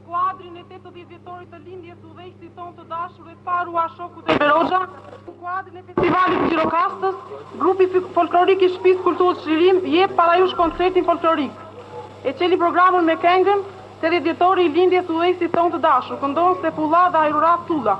kuadrin e 80 vjetorit të lindjes udhëheqësit ton të dashur e parua Shokut e Berozha, në kuadrin e festivalit Gjirokastës, grupi folklorik i Shtëpisë Kulturës Çlirim jep parajush koncertin folklorik. E qeli programun me këngën 80 vjetori i lindjes udhëheqësit ton të dashur, këndon Sefullah dhe Ajrura Tulla.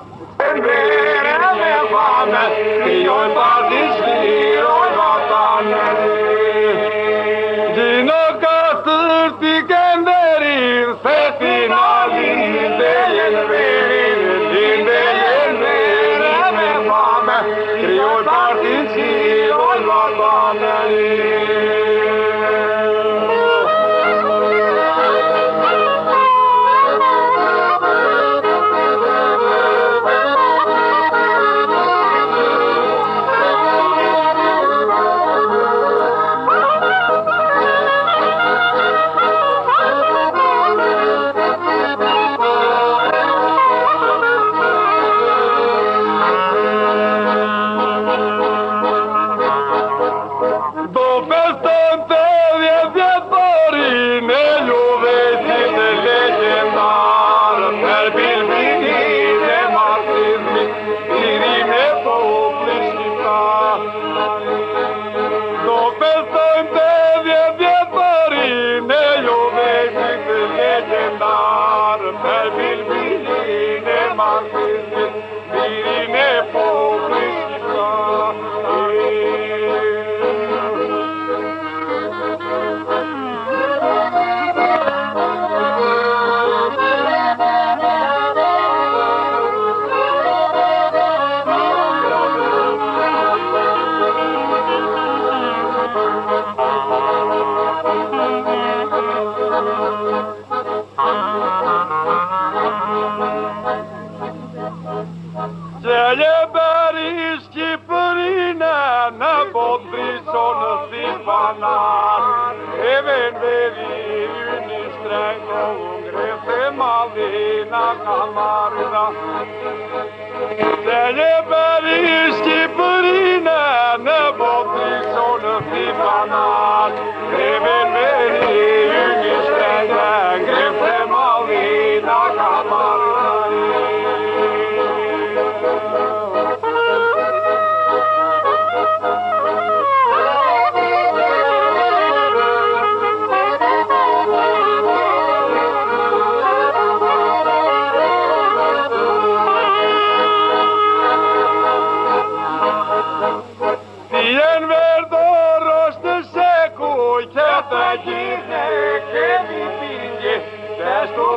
Shqipërinë në botë, sonë si banat.